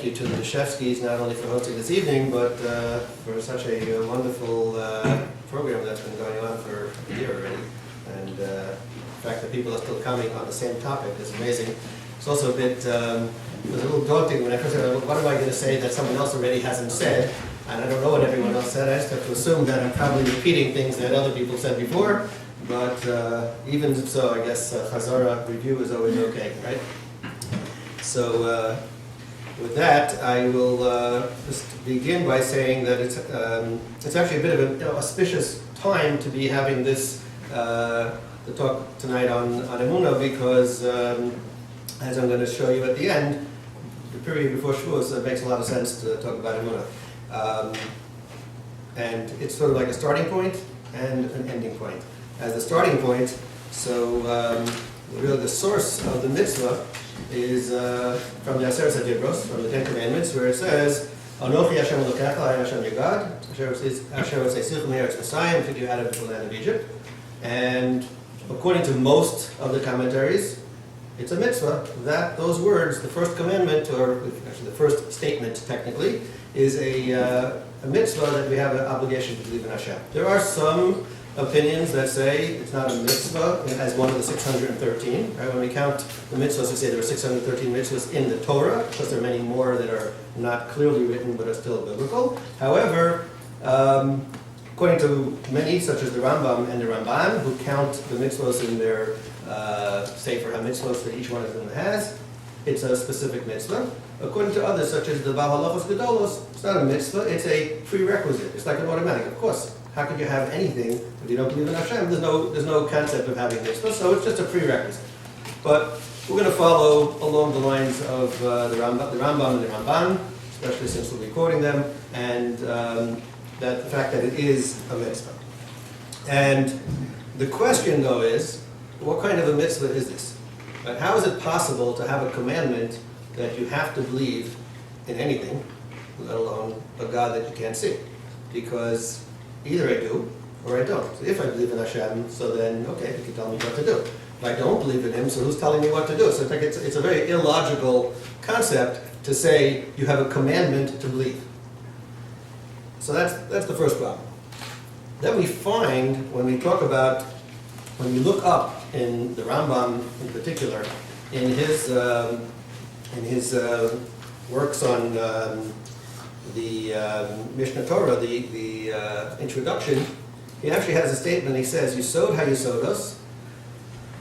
thank you to the Deshevskis, not only for hosting this evening, but for such a wonderful program that's been going on for a year already. And the fact that people are still coming on the same topic is amazing. It's also a bit, it was a little daunting when I first said, what am I going to say that someone else already hasn't said? And I don't know what everyone else said. I just have to assume that I'm probably repeating things that other people said before. But even so, I guess Chazara review is always okay, right? So with that, I will just begin by saying that it's actually a bit of an auspicious time to be having this the talk tonight on Emunah, because as I'm going to show you at the end, the period before Shavuos, it makes a lot of sense to talk about Emunah. And it's sort of like a starting point and an ending point. As the starting point, so really the source of the mitzvah is from the Aseret HaDibros, from the Ten Commandments, where it says, Anochi Hashem Elokecha, I am Hashem your God, Asher Hotzeisicha me'eretz Mitzrayim, took you out of the land of Egypt. And according to most of the commentaries, it's a mitzvah that those words, the first commandment, or actually the first statement technically, is a mitzvah that we have an obligation to believe in Hashem. There are some opinions that say it's not a mitzvah as one of the 613. Right? When we count the mitzvahs, we say there are 613 mitzvahs in the Torah, because there are many more that are not clearly written but are still biblical. However, according to many, such as the Rambam and the Ramban, who count the mitzvahs in their Sefer HaMitzvahs that each one of them has, it's a specific mitzvah. According to others, such as the Baal Halachos Gedolos, it's not a mitzvah, it's a prerequisite. It's like an automatic. Of course, how could you have anything if you don't believe in Hashem? There's no concept of having mitzvah, so it's just a prerequisite. But we're going to follow along the lines of the Rambam and the Ramban, especially since we'll be quoting them, and that the fact that it is a mitzvah. And the question, though, is, what kind of a mitzvah is this? Right? How is it possible to have a commandment that you have to believe in anything, let alone a God that you can't see? Because either I do or I don't. So if I believe in Hashem, so then, okay, you can tell me what to do. If I don't believe in Him, so who's telling me what to do? So it's a very illogical concept to say you have a commandment to believe. So that's the first problem. Then we find, when we look up in the Rambam in particular, in his works on the Mishnah Torah, the introduction, he actually has a statement. He says, Yisod ha-Yisodos,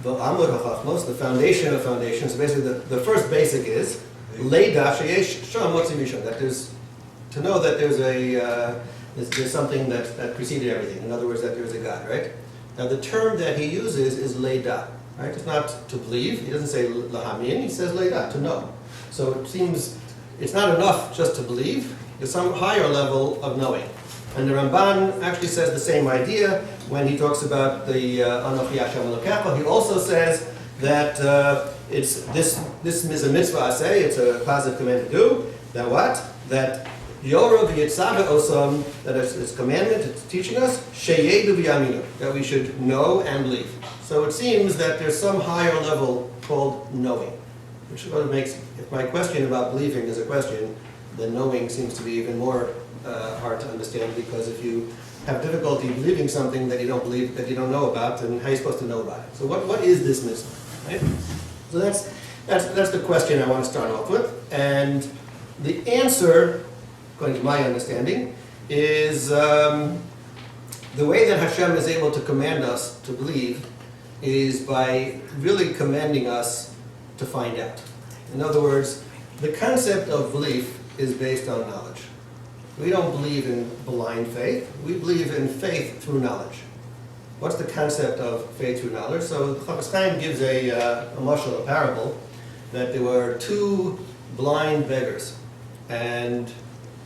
v'amud ha-Chachmos, the foundation of foundations. So basically, the first basic is Leida sheyesh sham motzi misham, that there's to know that there's something that preceded everything. In other words, that there's a God, right? Now, the term that he uses is Leida, right? It's not to believe. He doesn't say lahamin. He says Leida, to know. So it seems it's not enough just to believe. There's some higher level of knowing. And the Ramban actually says the same idea when he talks about the Anochi Hashem Elokecha. He also says that this is a mitzvah aseh, it's a positive command to do. That what? That Yorah v'yitzaveh osam, that it's commandment, it's teaching us, sheyedu v'yaminu, that we should know and believe. So it seems that there's some higher level called knowing, which sort of makes, if my question about believing is a question, then knowing seems to be even more hard to understand, because if you have difficulty believing something that you don't believe, that you don't know about, then how are you supposed to know about it? So what is this mitzvah? Right? So that's the question I want to start off with. And the answer, according to my understanding, is the way that Hashem is able to command us to believe is by really commanding us to find out. In other words, the concept of belief is based on knowledge. We don't believe in blind faith. We believe in faith through knowledge. What's the concept of faith through knowledge? So the Chafetz Chaim gives a mashal, a parable, that there were two blind beggars, and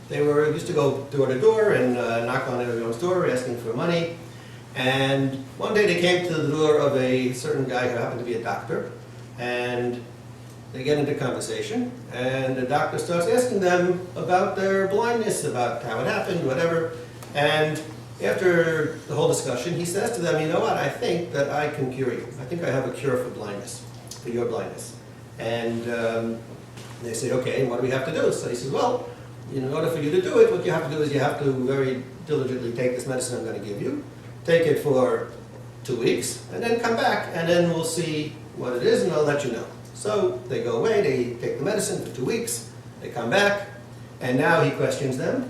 they used to go door to door and knock on everyone's door asking for money. And one day they came to the door of a certain guy who happened to be a doctor, and they get into conversation, and the doctor starts asking them about their blindness, about how it happened, whatever. And after the whole discussion, he says to them, you know what, I think that I can cure you. I think I have a cure for blindness, for your blindness. And And they say, okay, and what do we have to do? So he says, well, in order for you to do it, what you have to do is you have to very diligently take this medicine I'm going to give you, take it for 2 weeks, and then come back, and then we'll see what it is, and I'll let you know. So they go away, they take the medicine for 2 weeks, they come back, and now he questions them,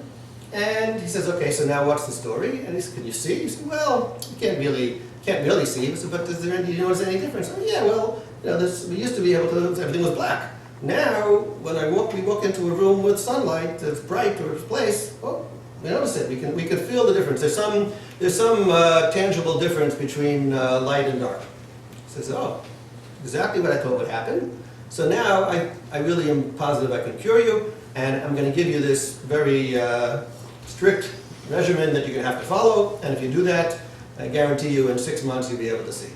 and he says, okay, so now what's the story? And he says, can you see? He says, well, you can't really see. He said, but do you notice any difference? Oh, yeah, well, we used to be able to, everything was black. Now, when we walk into a room with sunlight that's bright or place, oh, we notice it. We can feel the difference. There's some tangible difference between light and dark. He says, oh, exactly what I thought would happen. So now I really am positive I can cure you, and I'm going to give you this very strict regimen that you're going to have to follow, and if you do that, I guarantee you in 6 months you'll be able to see.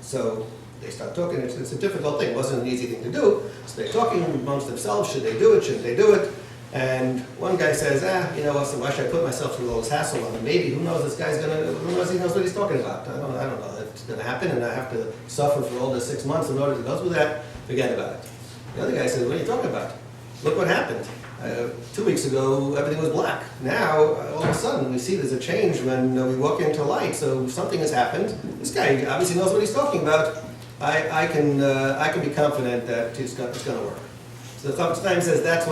So they start talking. It's a difficult thing. It wasn't an easy thing to do. So they're talking amongst themselves. Should they do it? Shouldn't they do it? And one guy says, you know, so why should I put myself through all this hassle on him? Maybe, who knows, this guy's who knows, he knows what he's talking about. I don't know. It's going to happen, and I have to suffer for all the 6 months in order to go through that. Forget about it. The other guy says, what are you talking about? Look what happened. 2 weeks ago, everything was black. Now, all of a sudden, we see there's a change when we walk into light. So something has happened. This guy obviously knows what he's talking about. I can be confident that it's going to work. So the Chofetz Chaim says that's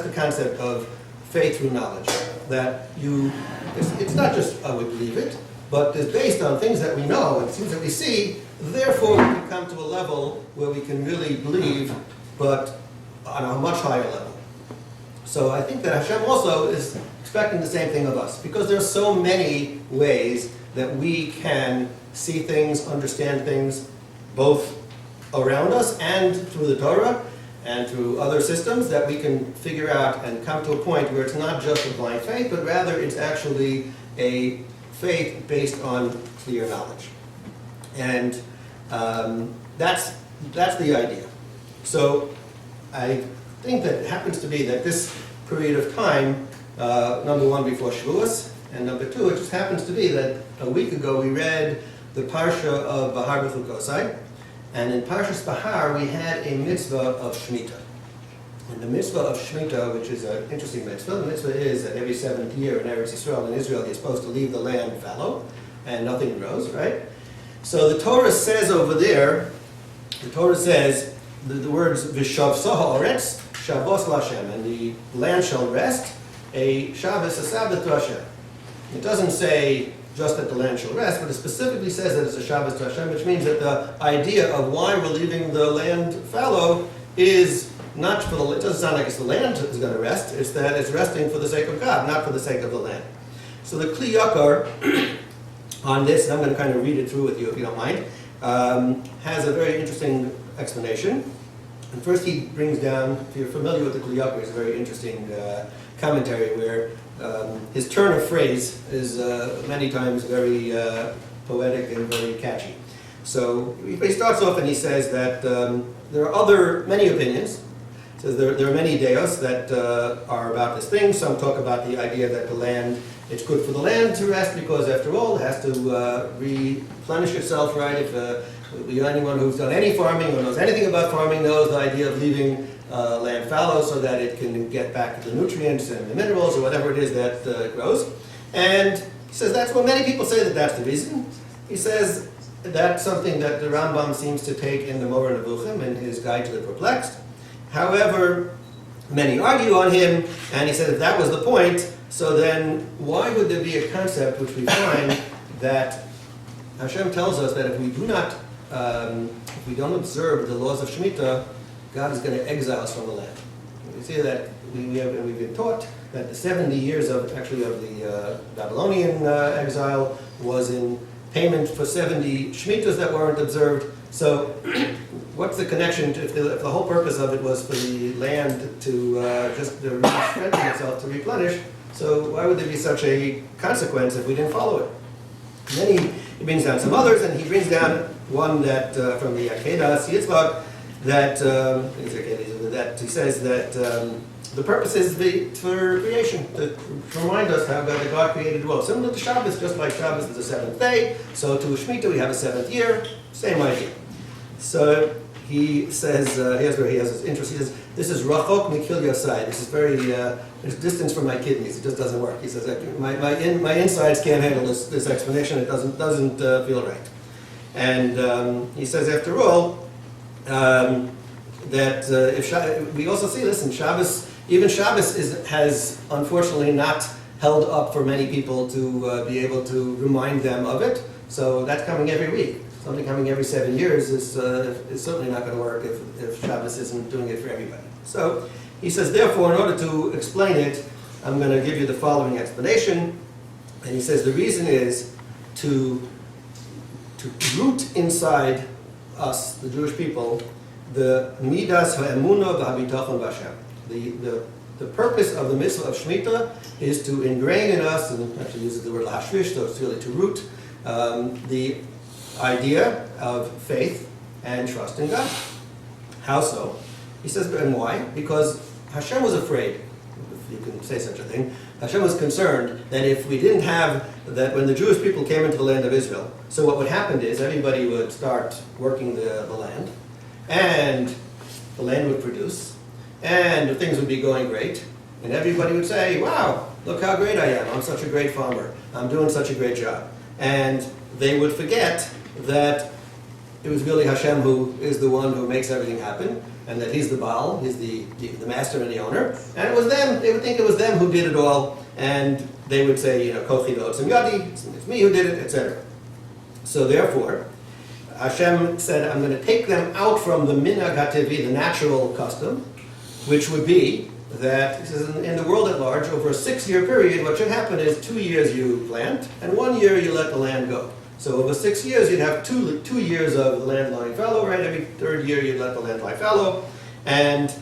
the concept of faith through knowledge. That it's not just we believe it, but it's based on things that we know and things that we see. Therefore, we can come to a level where we can really believe, but on a much higher level. So I think that Hashem also is expecting the same thing of us, because there are so many ways that we can see things, understand things, both around us and through the Torah and through other systems, that we can figure out and come to a point where it's not just a blind faith, but rather it's actually a faith based on clear knowledge. And that's the idea. So I think that it happens to be that this period of time, number one, before Shavuos, and number two, it just happens to be that a week ago we read the Parsha of Bahar B'Chukosai, and in Parshas Bahar we had a mitzvah of Shemitah. And the mitzvah of Shemitah, which is an interesting mitzvah, the mitzvah is that every 7th year in Eretz Yisrael, in Israel, you're supposed to leave the land fallow, and nothing grows, right? So the Torah says over there, the words V'shav Soha Oretz, Shavos L'Hashem, and the land shall rest, a Shabbos, a Sabbath to Hashem. It doesn't say just that the land shall rest, but it specifically says that it's a Shabbos to Hashem, which means that the idea of why we're leaving the land fallow is not for it doesn't sound like it's the land is going to rest, it's that it's resting for the sake of God, not for the sake of the land. So the Kli Yakar on this, and I'm going to kind of read it through with you if you don't mind, has a very interesting explanation. And first he brings down, if you're familiar with the Kli Yakar, it's a very interesting commentary where his turn of phrase is many times very poetic and very catchy. So he starts off and he says that there are many opinions. He says there are many deos that are about this thing. Some talk about the idea that the land, it's good for the land to rest because after all it has to replenish itself, right? If anyone who's done any farming or knows anything about farming knows the idea of leaving land fallow so that it can get back the nutrients and the minerals or whatever it is that grows. And he says that's what many people say that's the reason. He says that's something that the Rambam seems to take in the Moreh Nevuchim in his Guide to the Perplexed. However, many argue on him, and he said if that was the point, so then why would there be a concept which we find that Hashem tells us that if we do not, if we don't observe the laws of Shemitah, God is going to exile us from the land. We see that we've been taught that the 70 years of the Babylonian exile was in payment for 70 Shemitahs that weren't observed. So what's the connection if the whole purpose of it was for the land to just to strengthen itself, to replenish? So why would there be such a consequence if we didn't follow it? And then he brings down some others, and he brings down one that from the Akedah Yitzchak that he says that the purpose is for creation, to remind us how God created the world. Similar to Shabbos, just like Shabbos is the 7th day, so to Shemitah we have a 7th year, same idea. So he says, here's where he has his interest. He says, this is rachok mikil yosai. This is very, there's distance from my kidneys. It just doesn't work. He says, my insides can't handle this explanation. It doesn't feel right. And he says, after all, that we also see, listen, Shabbos, even Shabbos has unfortunately not held up for many people to be able to remind them of it. So that's coming every week. Something coming every 7 years is certainly not going to work if Shabbos isn't doing it for everybody. So he says, therefore, in order to explain it, I'm going to give you the following explanation. And he says the reason is to root inside us, the Jewish people, the midas ha'emunah v'habitachon b'Hashem. The purpose of the mitzvah of Shemitah is to ingrain in us, and actually uses the word lahashvish, so it's really to root, the idea of faith and trust in God. How so? He says, and why? Because Hashem was afraid, if you can say such a thing. Hashem was concerned that if we didn't have, that when the Jewish people came into the land of Israel, so what would happen is everybody would start working the land, and the land would produce, and things would be going great, and everybody would say, wow, look how great I am, I'm such a great farmer, I'm doing such a great job. And they would forget that it was really Hashem who is the one who makes everything happen, and that he's the Baal, he's the master and the owner, and it was them, they would think it was them who did it all, and they would say, Kochi ve'otzim yadi, it's me who did it, etc. So therefore, Hashem said, I'm going to take them out from the minhag ha'tevi, the natural custom, which would be that, he says, in the world at large, over a 6-year period, what should happen is 2 years you plant, and 1 year you let the land go. So over 6 years, you'd have two years of the land lying fallow, right? Every third year, you'd let the land lie fallow, and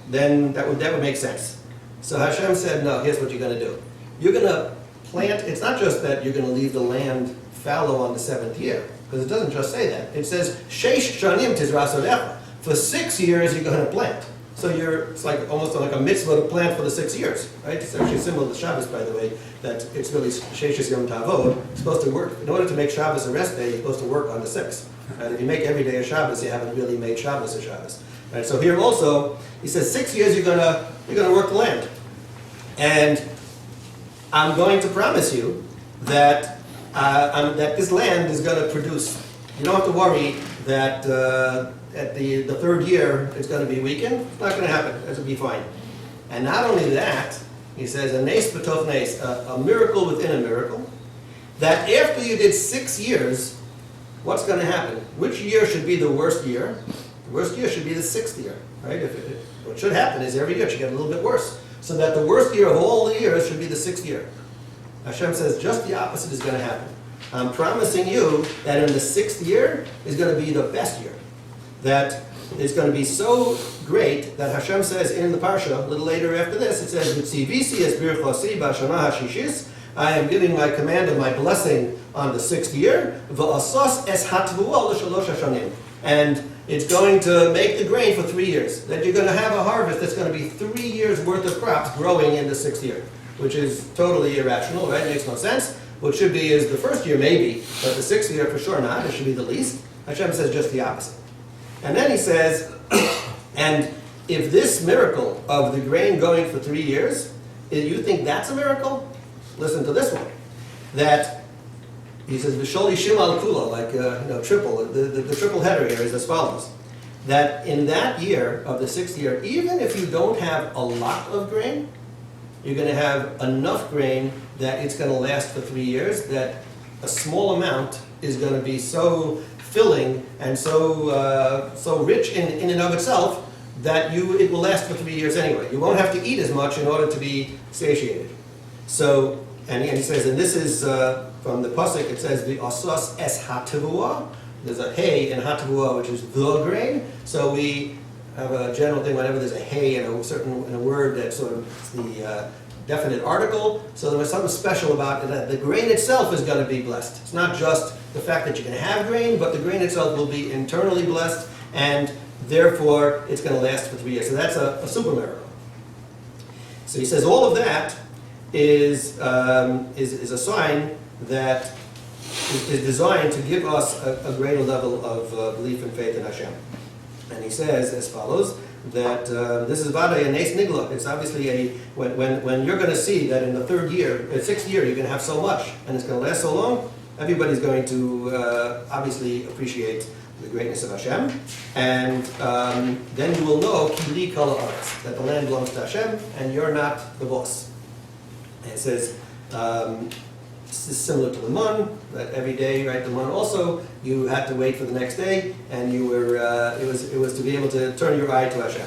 then that would make sense. So Hashem said, no, here's what you're going to do. You're going to plant, it's not just that you're going to leave the land fallow on the 7th year, because it doesn't just say that. It says, Sheish shanim tizrasodecha. For 6 years, you're going to plant. So it's like almost like a mitzvah to plant for the 6 years, right? It's actually similar to Shabbos, by the way, that it's really Sheshes Yom Tavod. You're supposed to work, in order to make Shabbos a rest day, you're supposed to work on the 6th. Right? If you make every day a Shabbos, you haven't really made Shabbos a Shabbos. Right? So here also, he says 6 years you're gonna work the land. And I'm going to promise you that, that this land is going to produce. You don't have to worry that at the third year it's going to be weakened. It's not going to happen. It's going to be fine. And not only that, he says, a nes b'toch nes, a miracle within a miracle, that after you did 6 years, what's going to happen? Which year should be the worst year? The worst year should be the 6th year, right? What should happen is every year it should get a little bit worse. So that the worst year of all the years should be the 6th year. Hashem says just the opposite is going to happen. I'm promising you that in the 6th year is going to be the best year. That is going to be so great that Hashem says in the Parsha, a little later after this, it says, "V'tzivisi es birchosi b'shana hashishis." I am giving my command of my blessing on the 6th year. V'asos es hatvua l'shalosh hashanim. And it's going to make the grain for 3 years. That you're going to have a harvest that's going to be 3 years worth of crops growing in the 6th year, which is totally irrational, right? It makes no sense. What should be is the first year maybe, but the 6th year for sure not. It should be the least. Hashem says just the opposite. And then he says, and if this miracle of the grain going for 3 years, if you think that's a miracle, listen to this one. That he says, "V'sholi shim al kula," like triple. The triple header here is as follows: that in that year of the 6th year, even if you don't have a lot of grain, you're going to have enough grain that it's going to last for 3 years. That a small amount is going to be so filling and so rich in and of itself that it will last for 3 years anyway. You won't have to eat as much in order to be satiated. So, and he says, and this is from the pasuk. It says the asos es hatavua. There's a hay in hatavua, which is the grain. So we have a general thing whenever there's a hay in a word that sort of it's the definite article. So there was something special about it, that the grain itself is going to be blessed. It's not just the fact that you can have grain, but the grain itself will be internally blessed, and therefore it's going to last for 3 years. So that's a super miracle. So he says all of that is a sign that is designed to give us a greater level of belief and faith in Hashem. And he says as follows, that this is Vada a Nes Nigla. It's obviously when you're going to see that in the sixth year, you're going to have so much, and it's going to last so long, everybody's going to obviously appreciate the greatness of Hashem. And then you will know, Kili Kala Aretz, that the land belongs to Hashem, and you're not the boss. And it says, this is similar to the Mun, that every day, right, the Mun also, you had to wait for the next day, and you were, it was to be able to turn your eye to Hashem.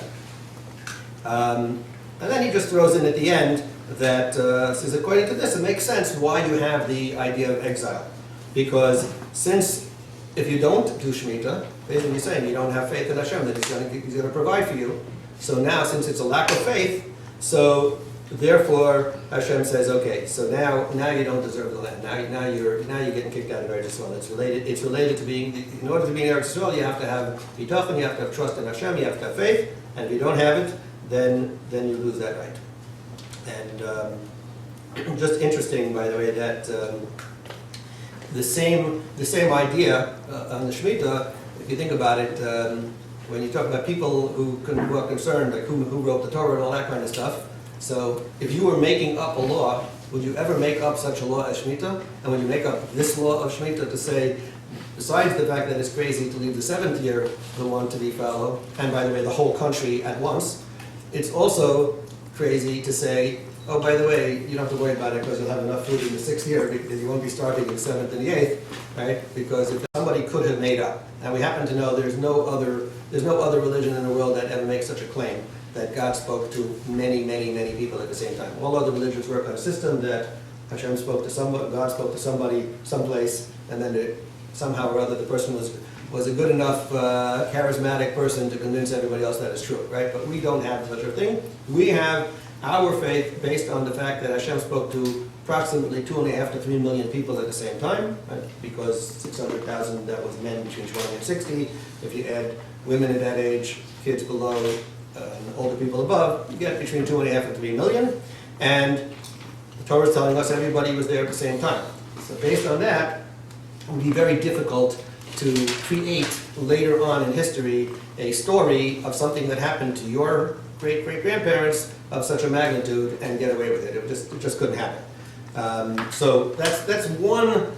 And then he just throws in at the end that, says according to this, it makes sense why you have the idea of exile. Because since, if you don't do Shemitah, basically you're saying you don't have faith in Hashem, that He's going to provide for you. So now, since it's a lack of faith, so therefore, Hashem says, okay, so now you don't deserve the land. Now you're getting kicked out of Eretz Yisrael. It's related to being, in order to be in Eretz Yisrael, you have to have bitachon, you have to have trust in Hashem, you have to have faith, and if you don't have it, then you lose that right. And just interesting, by the way, that the same idea on the Shemitah, if you think about it, when you talk about people who are concerned, like who wrote the Torah and all that kind of stuff. So if you were making up a law, would you ever make up such a law as Shemitah? And when you make up this law of Shemitah to say, besides the fact that it's crazy to leave the seventh year, the one to be fallow, and by the way, the whole country at once, it's also crazy to say, oh, by the way, you don't have to worry about it because you'll have enough food in the sixth year, because you won't be starting in the seventh and the eighth, right? Because if somebody could have made up, and we happen to know there's no other religion in the world that ever makes such a claim, that God spoke to many, many, many people at the same time. All other religions work on a system that Hashem spoke to somebody, God spoke to somebody, someplace, and then somehow or other the person was a good enough charismatic person to convince everybody else that it's true, right? But we don't have such a thing. We have our faith based on the fact that Hashem spoke to approximately 2.5 to 3 million people at the same time, right? Because 600,000, that was men between 20 and 60. If you add women at that age, kids below, and older people above, you get between 2.5 and 3 million. And the Torah is telling us everybody was there at the same time. So based on that, it would be very difficult to create later on in history a story of something that happened to your great-great-grandparents of such a magnitude and get away with it. It just couldn't happen. So that's one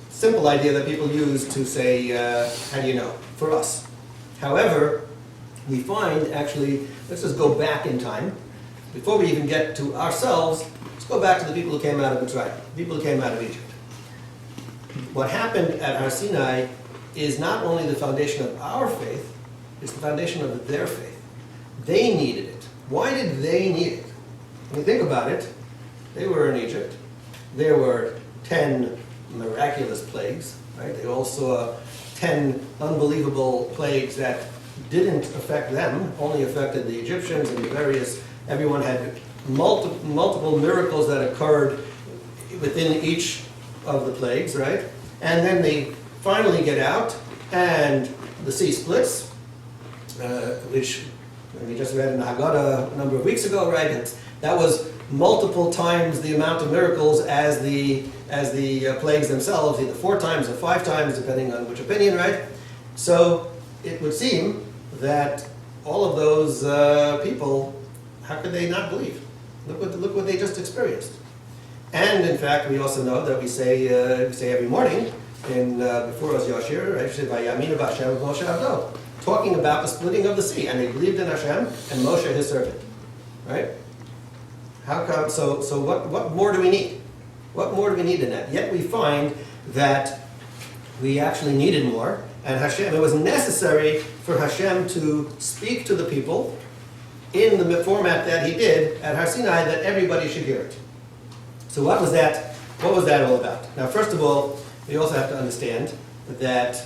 simple idea that people use to say, how do you know? For us. However, we find actually, let's just go back in time. Before we even get to ourselves, let's go back to the people who came out of Mitzrayim, the people who came out of Egypt. What happened at Har Sinai is not only the foundation of our faith, it's the foundation of their faith. They needed it. Why did they need it? When you think about it, they were in Egypt. There were 10 miraculous plagues, right? They all saw 10 unbelievable plagues that didn't affect them, only affected the Egyptians and the various, everyone had multiple miracles that occurred within each of the plagues, right? And then they finally get out and the sea splits, which we just read in the Haggadah a number of weeks ago, right? That was multiple times the amount of miracles as the plagues themselves, either 4 times or 5 times, depending on which opinion, right? So it would seem that all of those people, how could they not believe? Look what they just experienced. And in fact, we also know that we say every morning in before Oz Yashir, right? We say Emunah B'Hashem Moshe Avdo, talking about the splitting of the sea, and they believed in Hashem and Moshe his servant, right? How come? So what more do we need? What more do we need than that? Yet we find that we actually needed more, and Hashem. It was necessary for Hashem to speak to the people in the format that He did at Har Sinai, that everybody should hear it. So what was that? What was that all about? Now, first of all, we also have to understand that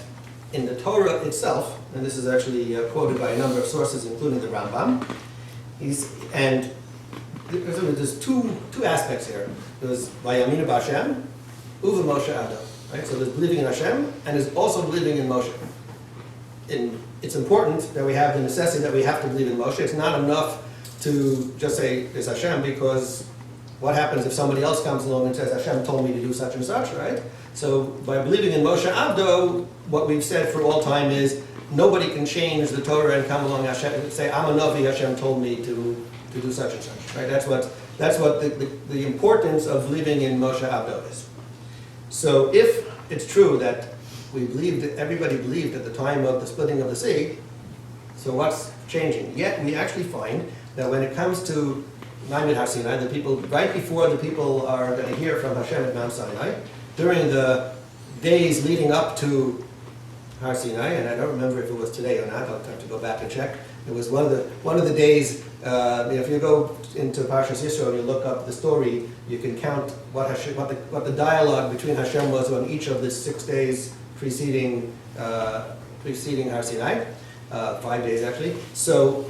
in the Torah itself, and this is actually quoted by a number of sources, including the Rambam, and there's two aspects here. There's Emunah B'Hashem, Uva Moshe Ado. Right? So there's believing in Hashem, and there's also believing in Moshe. It's important that we have the necessity that we have to believe in Moshe. It's not enough to just say there's Hashem, because what happens if somebody else comes along and says, Hashem told me to do such and such, right? So by believing in Moshe Avdo, what we've said for all time is, nobody can change the Torah and come along Hashem and say, I'm a Navi, Hashem told me to do such and such. Right? That's what the importance of believing in Moshe Abdo is. So if it's true that everybody believed at the time of the splitting of the sea, so what's changing? Yet we actually find that when it comes to Ma'amad Har Sinai, the people, right before the people are going to hear from Hashem at Mount Sinai, during the days leading up to Har Sinai, and I don't remember if it was today or not, I'll have to go back and check. It was one of the days, if you go into Parshas Yisro and you look up the story, you can count what the dialogue between Hashem was on each of the 6 days preceding Har Sinai, 5 days actually. So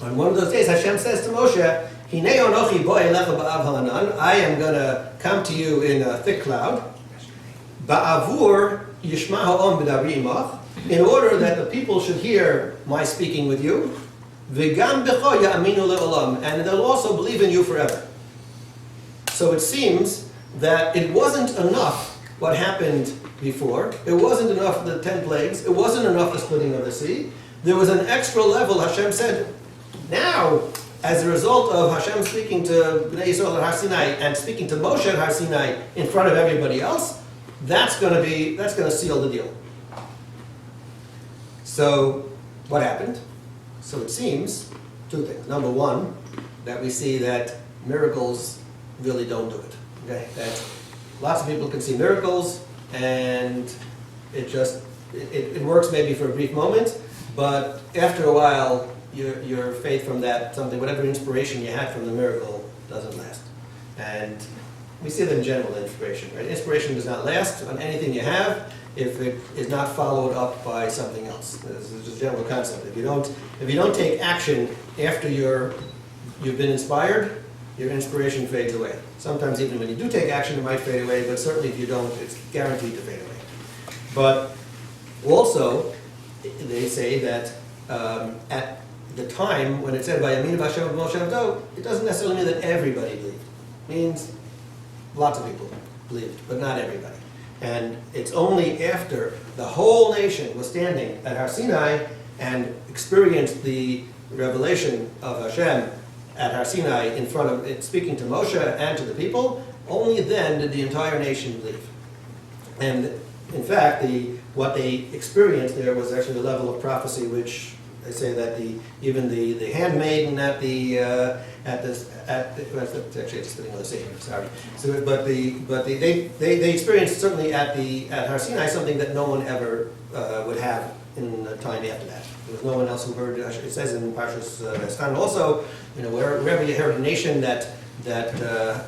on one of those days, Hashem says to Moshe, Hinei onochi bo elecha ba'av ha'anan, I am going to come to you in a thick cloud, ba'avur yishma ha'om b'dabri imach, in order that the people should hear my speaking with you, v'gam b'cho ya'aminu le'olam, and they'll also believe in you forever. So it seems that it wasn't enough what happened before. It wasn't enough the 10 plagues. It wasn't enough the splitting of the sea. There was an extra level. Hashem said, now, as a result of Hashem speaking to Bnei Yisrael at Har Sinai and speaking to Moshe at Har Sinai in front of everybody else, that's going to seal the deal. So, what happened? So it seems two things. Number one, that we see that miracles really don't do it. Okay, that lots of people can see miracles, and it works maybe for a brief moment, but after a while, your faith from that something, whatever inspiration you had from the miracle, doesn't last. And we see that in general inspiration, right? Inspiration does not last on anything you have if it is not followed up by something else. This is just a general concept. If you don't take action after you've been inspired, your inspiration fades away. Sometimes even when you do take action, it might fade away, but certainly if you don't, it's guaranteed to fade away. But also, they say that at the time when it said by Emunah B'Hashem Moshe Avdo, it doesn't necessarily mean that everybody believed. It means lots of people believed, but not everybody. And it's only after the whole nation was standing at Har Sinai and experienced the revelation of Hashem at Har Sinai in front of it, speaking to Moshe and to the people, only then did the entire nation believe. And in fact, what they experienced there was actually the level of prophecy, which they say that even the handmaiden actually it's spitting on the same. Sorry. So, but they experienced certainly at Har Sinai something that no one ever would have in the time after that. There was no one else who heard. It says in Parshas Eskan also, wherever you heard a nation that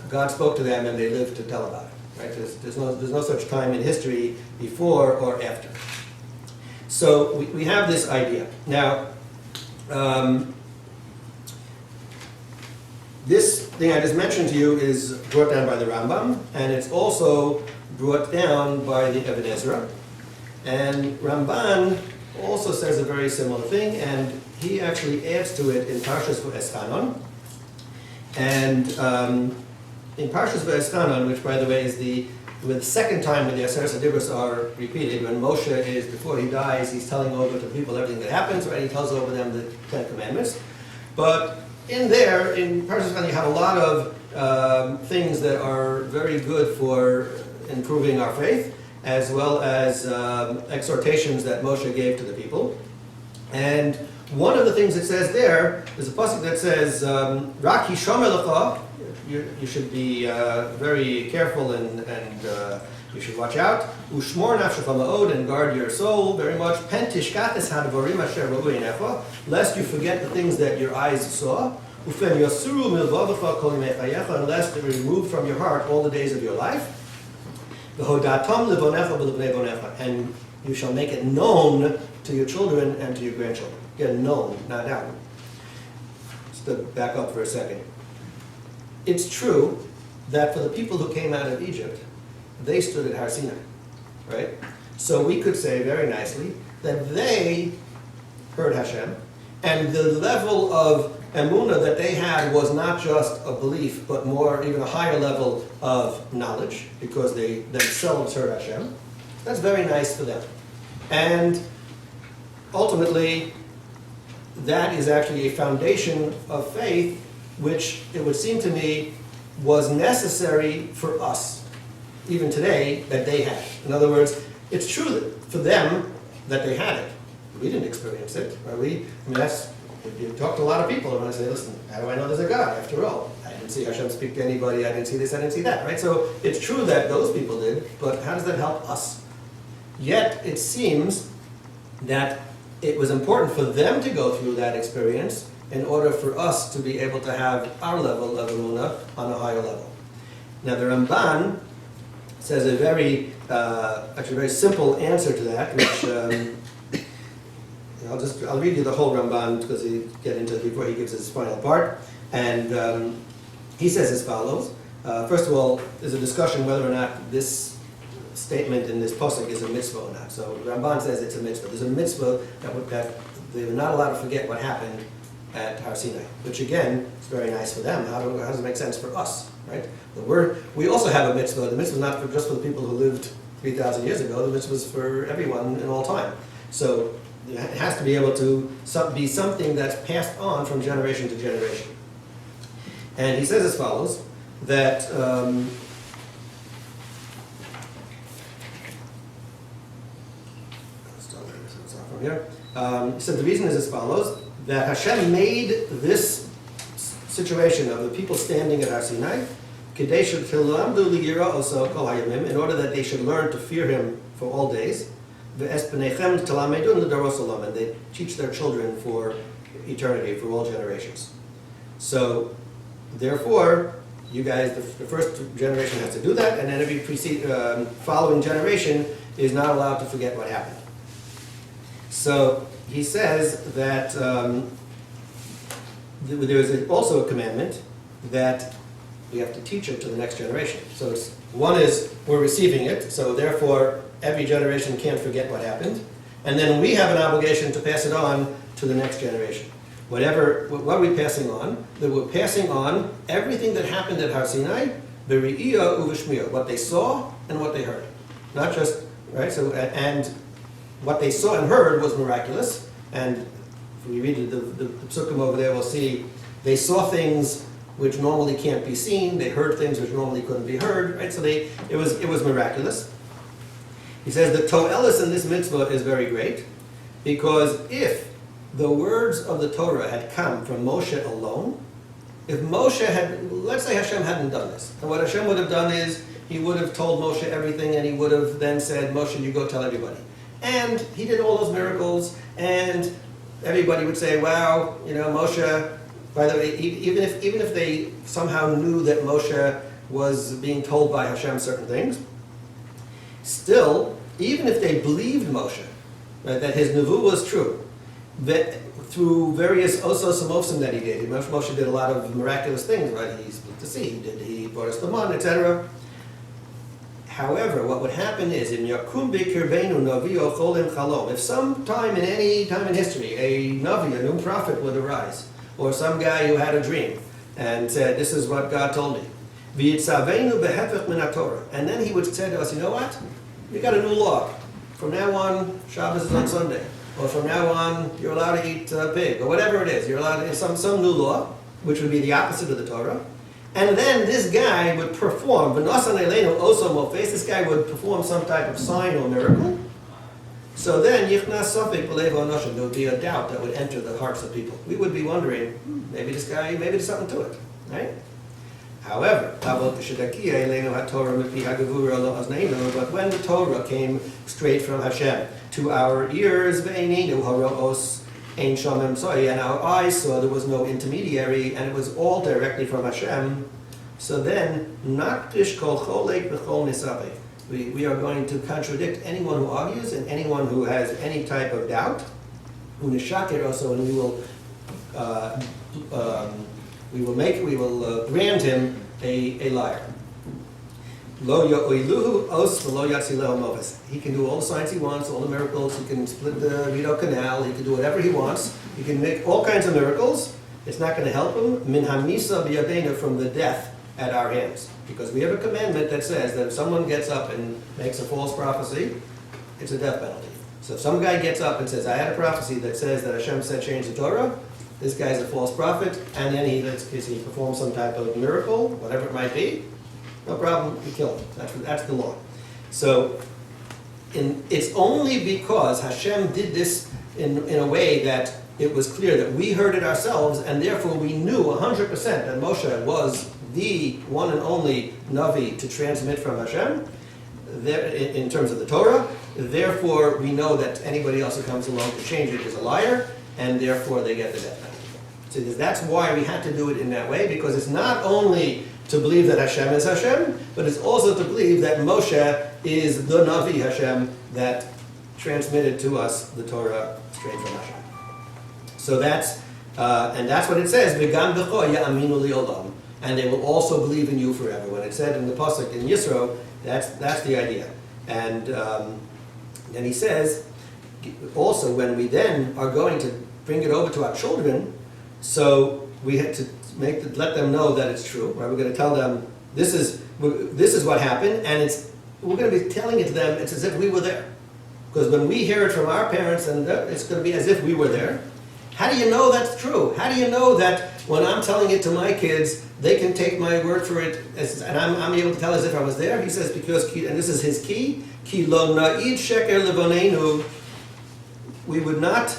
God spoke to them and they lived to tell about it. Right? There's no such time in history before or after. So we have this idea. Now, this thing I just mentioned to you is brought down by the Rambam, and it's also brought down by the Ibn Ezra. And Ramban also says a very similar thing, and he actually adds to it in Parshas V'Eschanon. And in Parshas V'Eschanon, which by the way is the second time when the Aseret HaDibros are repeated, when Moshe is, before he dies, he's telling over to people everything that happens, right? He tells over them the 10 Commandments. But in Parshas V'Eschanon, you have a lot of things that are very good for improving our faith, as well as exhortations that Moshe gave to the people. And one of the things it says there is a pasuk that says, "Rak hishomer lecha." You should be very careful and you should watch out. Ushmor nafshecha ma'od, and guard your soul very much. Pen tishkates hadvarim asher ra'u einecha, lest you forget the things that your eyes saw. Ufen yosuru milvavecha kol yimei chayecha, and lest they be removed from your heart all the days of your life. V'hodatam levonecha v'lebnei vonecha, and you shall make it known to your children and to your grandchildren. Again, known, not out. Just to back up for a second. It's true that for the people who came out of Egypt, they stood at Har Sinai, right? So we could say very nicely that they heard Hashem, and the level of Emunah that they had was not just a belief, but more, even a higher level of knowledge, because they themselves heard Hashem. That's very nice for them. And ultimately, that is actually a foundation of faith, which it would seem to me was necessary for us, even today, that they had. In other words, it's true that for them that they had it. We didn't experience it. Right? You talk to a lot of people and I say, listen, how do I know there's a God? After all, I didn't see Hashem speak to anybody, I didn't see this, I didn't see that, right? So it's true that those people did, but how does that help us? Yet it seems that it was important for them to go through that experience in order for us to be able to have our level of Emunah on a higher level. Now the Ramban says a very simple answer to that, which I'll read you the whole Ramban because he get into it before he gives his final part. And he says as follows. First of all, there's a discussion whether or not this statement in this pasuk is a mitzvah or not. So Ramban says it's a mitzvah. There's a mitzvah that they were not allowed to forget what happened at Har Sinai, which again is very nice for them. How does it make sense for us, right? We also have a mitzvah. The mitzvah is not just for the people who lived 3,000 years ago. The mitzvah is for everyone in all time. So it has to be able to be something that's passed on from generation to generation. And he says as follows, that he said the reason is as follows, that Hashem made this situation of the people standing at Har Sinai in order that they should learn to fear him for all days, and they teach their children for eternity, for all generations. So, therefore, you guys, the first generation has to do that, and then every following generation is not allowed to forget what happened. So, he says that there is also a commandment that we have to teach it to the next generation. So one is we're receiving it, so therefore every generation can't forget what happened, and then we have an obligation to pass it on to the next generation. What are we passing on? That we're passing on everything that happened at Har Sinai, b'ri'iyah uv'shmiya, what they saw and what they heard. Not just, right, so, and what they saw and heard was miraculous, and if we read the psukim over there, we'll see they saw things which normally can't be seen, they heard things which normally couldn't be heard, right? So it was miraculous. He says the to'elis in this mitzvah is very great, because if the words of the Torah had come from Moshe alone, if Moshe had, let's say Hashem hadn't done this, and what Hashem would have done is, he would have told Moshe everything, and he would have then said, Moshe, you go tell everybody. And he did all those miracles, and everybody would say, wow, Moshe, by the way, even if they somehow knew that Moshe was being told by Hashem certain things, still, even if they believed Moshe, right, that his nevuah was true, that through various osos and mofsim that he did, Moshe did a lot of miraculous things, right? He split the sea, he brought us the man, etc. However, what would happen is, in Yakum B'Kirbeinu Navio Cholim Chalom, if sometime in any time in history, a Navi, a new prophet would arise, or some guy who had a dream and said, this is what God told me. V'yitzavenu behefech min haTorah. And then he would say to us, you know what? We got a new law. From now on, Shabbos is on Sunday. Or from now on, you're allowed to eat pig. Or whatever it is. You're allowed to, some new law, which would be the opposite of the Torah. And then this guy would perform, v'nasan eleinu oso mofes, this guy would perform some type of sign or miracle. So then, yichnas sofik b'lev ha'anoshim, there would be a doubt that would enter the hearts of people. We would be wondering, maybe there's something to it, right? However, but when the Torah came straight from Hashem to our ears, and our eyes saw there was no intermediary, and it was all directly from Hashem, so then, we are going to contradict anyone who argues and anyone who has any type of doubt. And we will brand him a liar. He can do all the signs he wants, all the miracles. He can split the Rideau Canal. He can do whatever he wants. He can make all kinds of miracles. It's not going to help him. Min hamisa b'yadeina, from the death at our hands. Because we have a commandment that says that if someone gets up and makes a false prophecy, it's a death penalty. So if some guy gets up and says, I had a prophecy that says that Hashem said change the Torah, this guy's a false prophet, and then he performs some type of miracle, whatever it might be, no problem, we kill him. That's the law. So it's only because Hashem did this in a way that it was clear that we heard it ourselves, and therefore we knew 100% that Moshe was the one and only Navi to transmit from Hashem, in terms of the Torah. Therefore, we know that anybody else who comes along to change it is a liar, and therefore they get the death penalty. So that's why we had to do it in that way, because it's not only to believe that Hashem is Hashem, but it's also to believe that Moshe is the Navi Hashem that transmitted to us the Torah straight from Hashem. So that's what it says, V'gam b'cho ya'aminu li'olam, and they will also believe in you forever. When it said in the pasuk in Yisro, that's the idea. And then he says, also when we then are going to bring it over to our children, so we had to let them know that it's true. Right? We're going to tell them this is what happened, and we're going to be telling it to them. It's as if we were there, because when we hear it from our parents, and it's going to be as if we were there. How do you know that's true? How do you know that when I'm telling it to my kids, they can take my word for it, and I'm able to tell as if I was there? He says, because, and this is his key, ki lo na'id sheker levonenu, we would not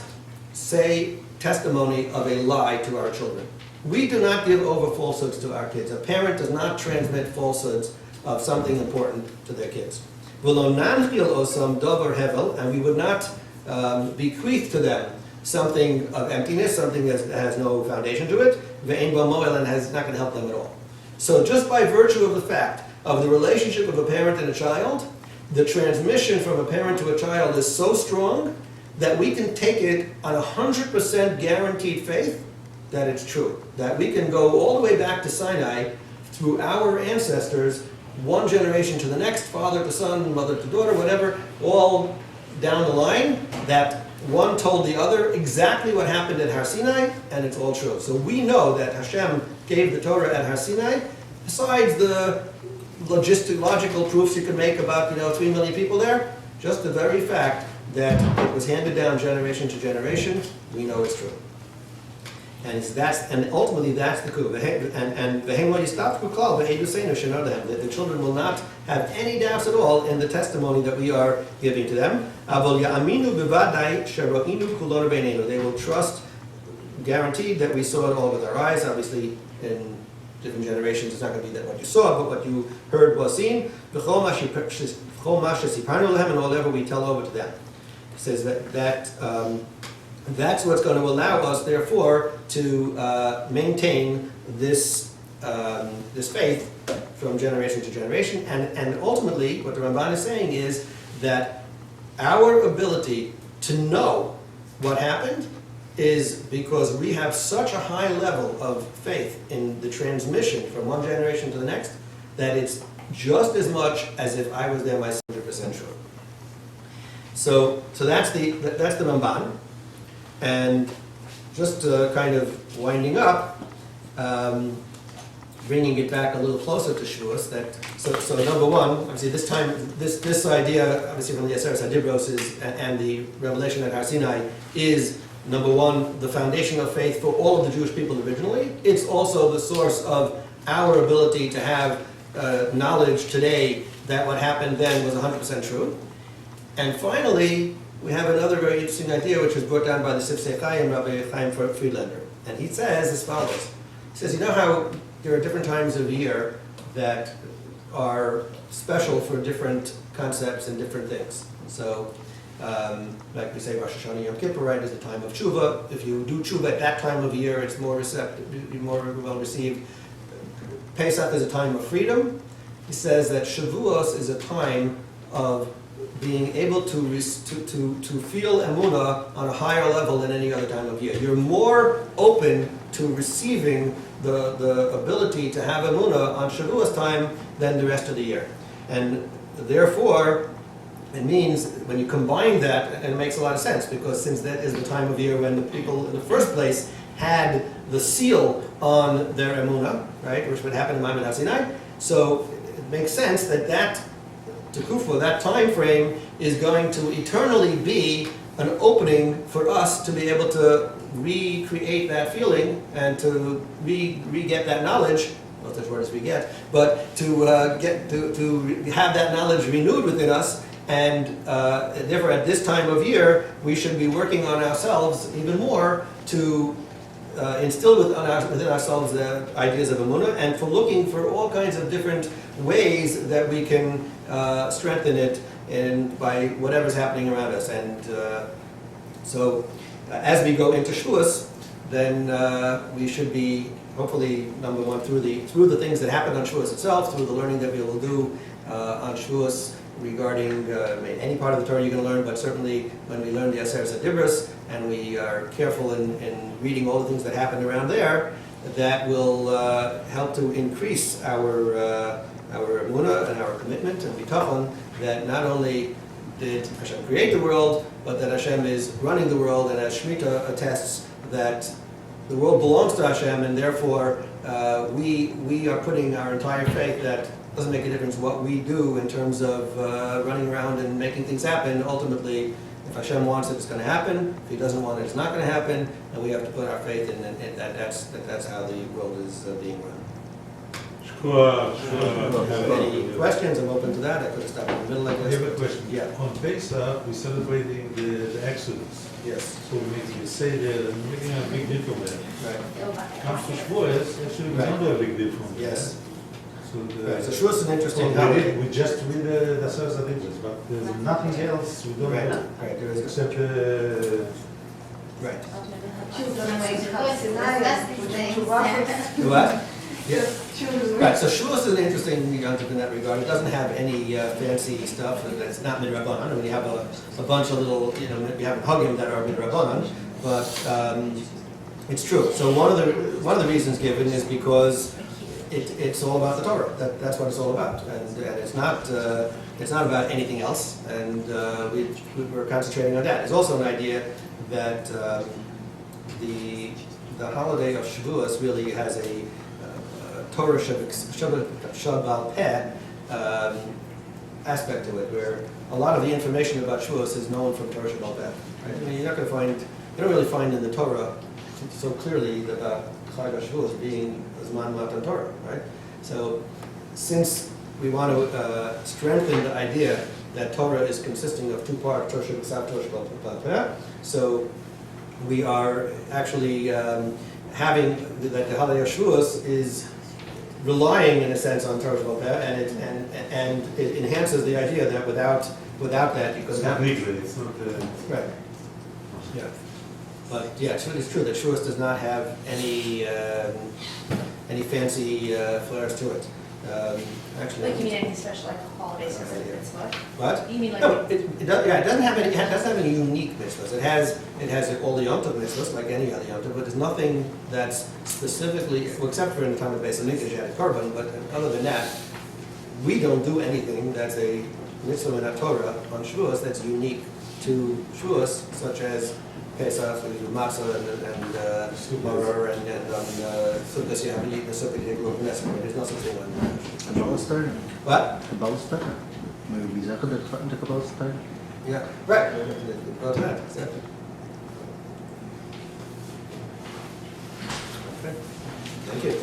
say testimony of a lie to our children. We do not give over falsehoods to our kids. A parent does not transmit falsehoods of something important to their kids. V'lo nanchil osam davar hevel, and we would not bequeath to them something of emptiness, something that has no foundation to it, ve'ein bo moel, and is not going to help them at all. So just by virtue of the fact of the relationship of a parent and a child, the transmission from a parent to a child is so strong that we can take it on 100% guaranteed faith that it's true. That we can go all the way back to Sinai through our ancestors, one generation to the next, father to son, mother to daughter, whatever, all down the line, that one told the other exactly what happened at Har Sinai, and it's all true. So we know that Hashem gave the Torah at Har Sinai, besides the logical proofs you can make about 3 million people there, just the very fact that it was handed down generation to generation, we know it's true. And ultimately that's the coup. And the children will not have any doubts at all in the testimony that we are giving to them. They will trust, guaranteed, that we saw it all with our eyes. Obviously, in different generations, it's not going to be that what you saw, but what you heard was seen. And whatever we tell over to them. He says that's what's going to allow us, therefore, to maintain this faith from generation to generation. And ultimately, what the Ramban is saying is that our ability to know what happened is because we have such a high level of faith in the transmission from one generation to the next that it's just as much as if I was there myself, 100% sure. So that's the Ramban. And just kind of winding up, bringing it back a little closer to Shavuos. So number one, obviously this idea, obviously from the Aseret HaDibros and the revelation at Har Sinai is, number one, the foundation of faith for all of the Jewish people originally. It's also the source of our ability to have knowledge today that what happened then was 100% true. And finally, we have another very interesting idea which was brought down by the Sifsei Chaim, Rabbi Chaim Friedlander. And he says as follows. He says, you know how there are different times of year that are special for different concepts and different things. So, like we say, Rosh Hashanah Yom Kippur, right, is the time of tshuva. If you do tshuva at that time of year, it's more receptive, more well received. Pesach is a time of freedom. He says that Shavuos is a time of being able to feel Emunah on a higher level than any other time of year. You're more open to receiving the ability to have Emunah on Shavuos time than the rest of the year. And therefore, it means when you combine that, and it makes a lot of sense, because since that is the time of year when the people in the first place had the seal on their Emunah, right, which would happen in Maimon HaSinai, so it makes sense that Tekufah, that time frame, is going to eternally be an opening for us to be able to recreate that feeling and to re-get that knowledge, not as word as we get, but to have that knowledge renewed within us. And therefore, at this time of year, we should be working on ourselves even more to instill within ourselves the ideas of Emunah, and for looking for all kinds of different ways that we can strengthen it by whatever's happening around us. And so, as we go into Shavuos, then we should be hopefully, number one, through the things that happen on Shavuos itself, through the learning that we will do on Shavuos regarding any part of the Torah you're going to learn, but certainly when we learn the Aseret Dibros and we are careful in reading all the things that happen around there, that will help to increase our Emunah and our commitment and bitachon that not only did Hashem create the world, but that Hashem is running the world, and as Shemitah attests that the world belongs to Hashem, and therefore we are putting our entire faith that doesn't make a difference what we do in terms of running around and making things happen. Ultimately, if Hashem wants it, it's going to happen. If He doesn't want it, it's not going to happen. And we have to put our faith in that. That's how the world is being run. Any questions? I'm open to that. I could have stopped in the middle like this. I have a question. Yeah. On Pesach, we're celebrating the Exodus. Yes. So we say that and making a big deal from that. Right. Comes to Shavuos, actually we don't do a big deal from that. Yes. So Right. So Shavuos is an interesting we holiday. we just read the Aseret Dibros, but there's nothing else we don't Right. do. Right. There is. Except Right. Children What? Yes. Right, so Shavuos is an interesting yontif in that regard. It doesn't have any fancy stuff. It's not midrabanan. I mean, you have a bunch of little, we have hagim that are midrabanan, but it's true. So one of the reasons given is because it's all about the Torah. That's what it's all about, and it's not about anything else. And we're concentrating on that. There's also an idea that the holiday of Shavuos really has a Torah Shabbal Peh aspect to it, where a lot of the information about Shavuos is known from Torah Shabbal Peh. Right? I mean, you don't really find in the Torah so clearly about Chag HaShavuos being Zman Matan Torah, right? So, since we want to strengthen the idea that Torah is consisting of two parts, Torah Shabbal Peh, so we are actually having that the holiday of Shavuos is relying, in a sense, on Torah Shabbal Peh, and it enhances the idea that without that you couldn't have it. it's not. Right. Yeah. But yeah, it's true that Shavuos does not have any fancy flares to it. Actually. Like you mean anything special, like holidays or mitzvah? What? You mean like? No, it doesn't have any unique mitzvahs. It has all the Yom Tov mitzvahs like any other Yom Tov, but there's nothing that's specifically, well, except for in the time of Beis Hamikdash you had korban, but other than that, we don't do anything that's a mitzvah in our Torah on Shavuos that's unique to Shavuos, such as Pesach, we do matzah and maror, and on Sukkot you have to eat the Sukkot, you go to Knesset. There's no such thing on Kabbalah style. What? Kabbalah style. Maybe we zeggen the Kabbalah style. Yeah, right. Go to that, exactly. Okay. Thank you.